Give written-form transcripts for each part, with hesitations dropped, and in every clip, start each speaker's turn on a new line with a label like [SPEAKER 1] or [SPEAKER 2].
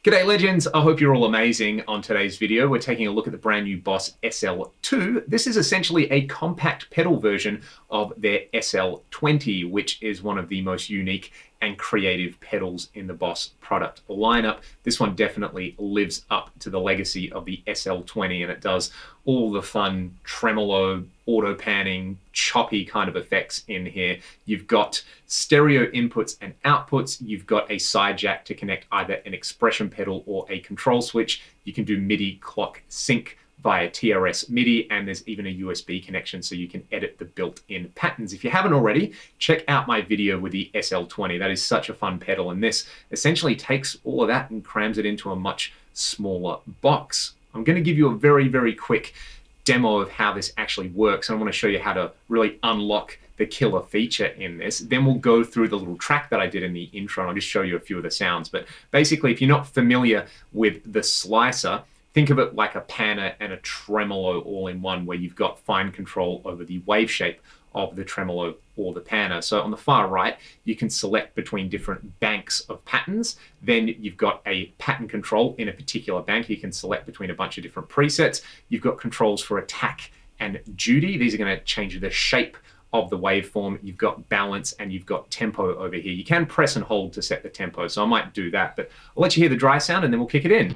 [SPEAKER 1] G'day legends, I hope you're all amazing. On today's video, we're taking a look at the brand new Boss SL-2. This is essentially a compact pedal version of their SL-20, which is one of the most unique and creative pedals in the Boss product lineup. This one definitely lives up to the legacy of the SL-20, and it does all the fun tremolo, auto panning, choppy kind of effects in here. You've got stereo inputs and outputs. You've got a side jack to connect either an expression pedal or a control switch. You can do Midi clock sync via TRS Midi, and there's even a USB connection so you can edit the built-in patterns. If you haven't already, check out my video with the SL-20. That is such a fun pedal, and this essentially takes all of that and crams it into a much smaller box. I'm going to give you a very, very quick demo of how this actually works. I want to show you how to really unlock the killer feature in this. Then we'll go through the little track that I did in the intro, and I'll just show you a few of the sounds. But basically, if you're not familiar with the slicer, think of it like a panner and a tremolo all in one, where you've got fine control over the wave shape of the tremolo or the panner. So on the far right, you can select between different banks of patterns. Then you've got a pattern control in a particular bank. You can select between a bunch of different presets. You've got controls for attack and duty. These are going to change the shape of the waveform. You've got balance and you've got tempo over here. You can press and hold to set the tempo, so I might do that, but I'll let you hear the dry sound and then we'll kick it in.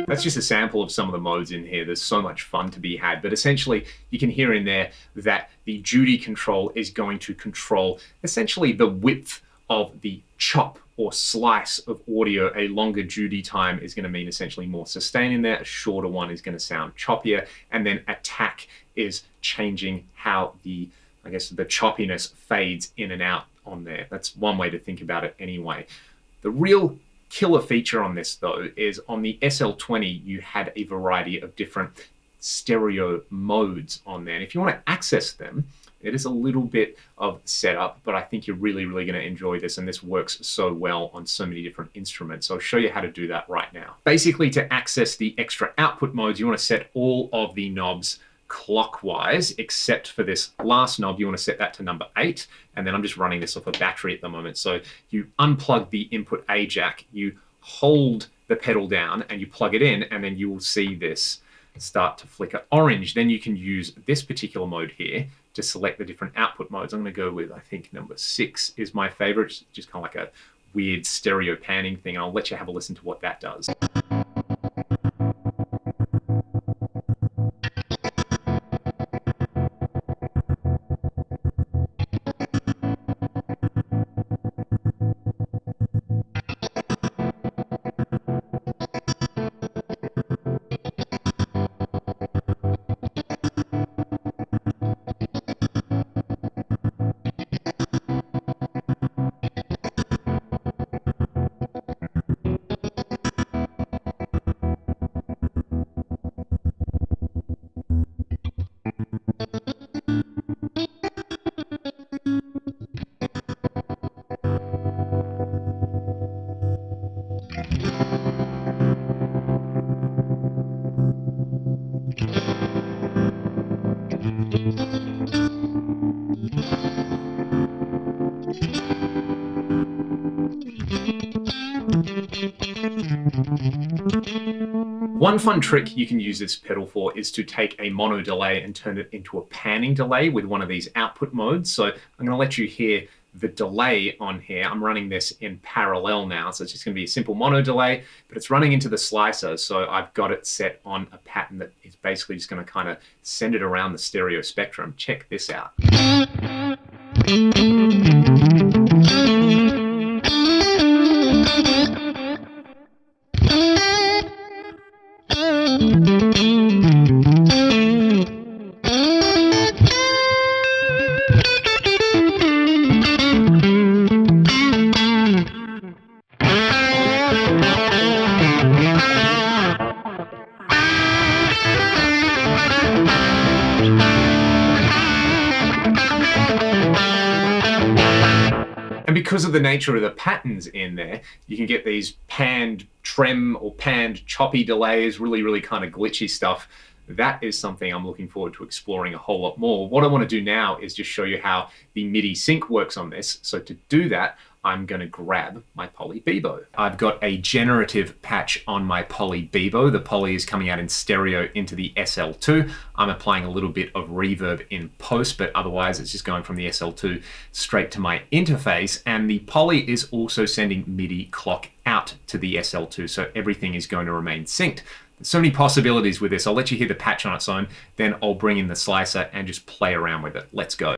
[SPEAKER 1] That's just a sample of some of the modes in here. There's so much fun to be had, but essentially you can hear in there that the duty control is going to control essentially the width of the chop or slice of audio. A longer duty time is going to mean essentially more sustain in there. A shorter one is going to sound choppier, and then attack is changing how the, I guess, the choppiness fades in and out on there. That's one way to think about it anyway. The real killer feature on this though is on the SL-20 you had a variety of different stereo modes on there, and if you want to access them, it is a little bit of setup, but I think you're really going to enjoy this, and this works so well on so many different instruments. So I'll show you how to do that right now. Basically, to access the extra output modes, you want to set all of the knobs clockwise, except for this last knob. You want to set that to number 8, and then I'm just running this off a battery at the moment. So you unplug the input A jack, you hold the pedal down and you plug it in, and then you will see this start to flicker orange. Then you can use this particular mode here to select the different output modes. I'm going to go with, I think number 6 is my favorite. It's just kind of like a weird stereo panning thing. I'll let you have a listen to what that does. One fun trick you can use this pedal for is to take a mono delay and turn it into a panning delay with one of these output modes. So I'm going to let you hear the delay on here. I'm running this in parallel now, so it's just going to be a simple mono delay, but it's running into the slicer. So I've got it set on a pattern that is basically just going to kind of send it around the stereo spectrum. Check this out. And because of the nature of the patterns in there, you can get these panned trem or panned choppy delays, really kind of glitchy stuff. That is something I'm looking forward to exploring a whole lot more. What I want to do now is just show you how the MIDI sync works on this. So to do that, I'm going to grab my Poly Bebo. I've got a generative patch on my Poly Bebo. The Poly is coming out in stereo into the SL-2. I'm applying a little bit of reverb in post, but otherwise it's just going from the SL-2 straight to my interface. And the Poly is also sending MIDI clock out to the SL-2, so everything is going to remain synced. There's so many possibilities with this. I'll let you hear the patch on its own, then I'll bring in the slicer and just play around with it. Let's go.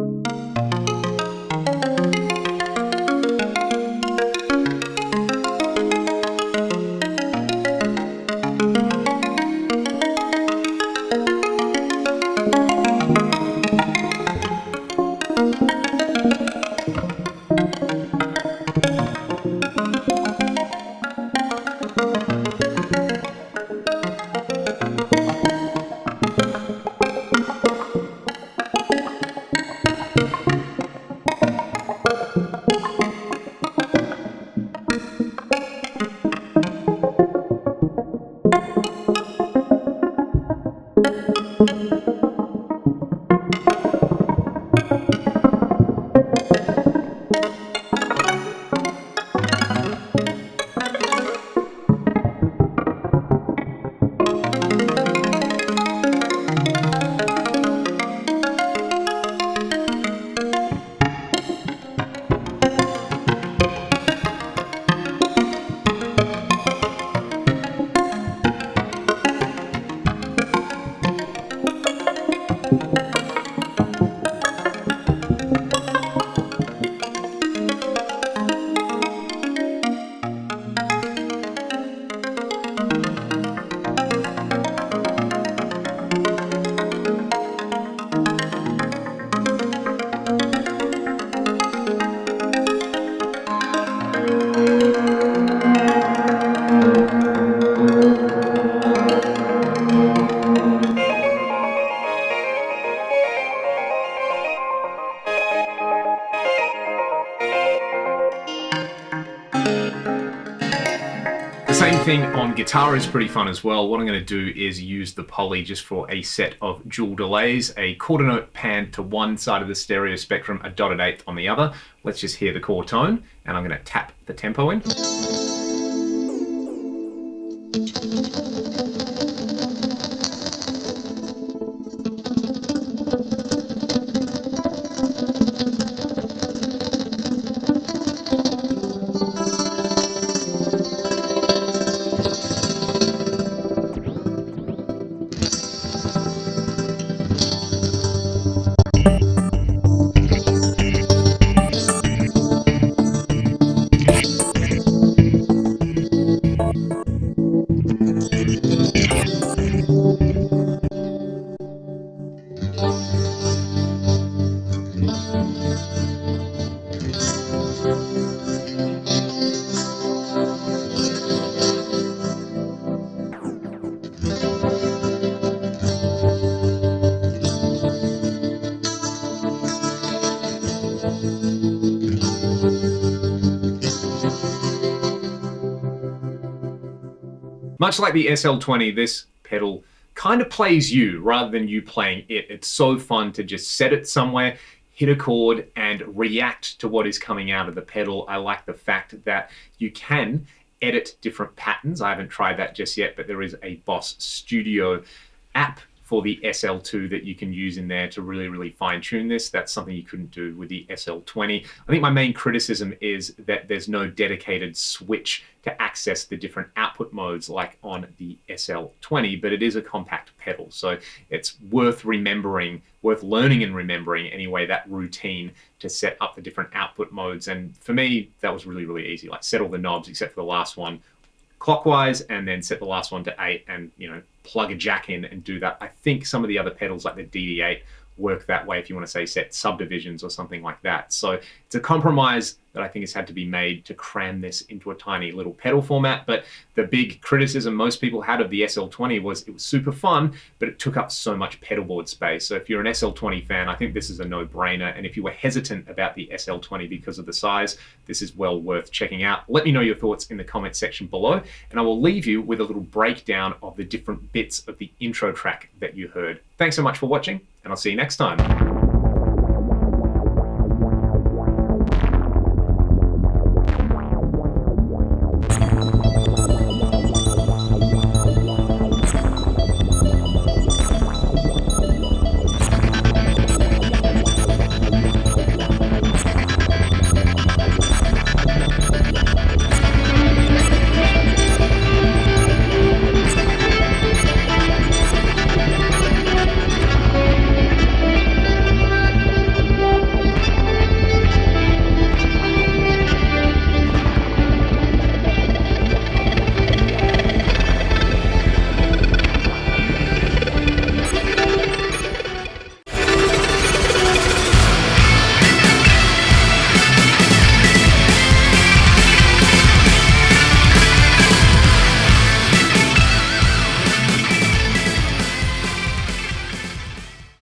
[SPEAKER 1] Same thing on guitar is pretty fun as well. What I'm going to do is use the Poly just for a set of dual delays, a quarter note pan to one side of the stereo spectrum, a dotted eighth on the other. Let's just hear the core tone, and I'm going to tap the tempo in. Much like the SL-20, this pedal kind of plays you rather than you playing it. It's so fun to just set it somewhere, hit a chord and react to what is coming out of the pedal. I like the fact that you can edit different patterns. I haven't tried that just yet, but there is a Boss Studio app for the SL-2 that you can use in there to really fine tune this. That's something you couldn't do with the SL-20. I think my main criticism is that there's no dedicated switch to access the different output modes like on the SL-20, but it is a compact pedal. So it's worth remembering, worth learning and remembering anyway, that routine to set up the different output modes. And for me, that was really easy. Like set all the knobs except for the last one clockwise, and then set the last one to 8 and, you know, plug a jack in and do that. I think some of the other pedals like the DD8 work that way if you want to say set subdivisions or something like that. So it's a compromise that I think has had to be made to cram this into a tiny little pedal format. But the big criticism most people had of the SL-20 was it was super fun, but it took up so much pedal board space. So if you're an SL-20 fan, I think this is a no-brainer. And if you were hesitant about the SL-20 because of the size, this is well worth checking out. Let me know your thoughts in the comment section below, and I will leave you with a little breakdown of the different bits of the intro track that you heard. Thanks so much for watching, and I'll see you next time.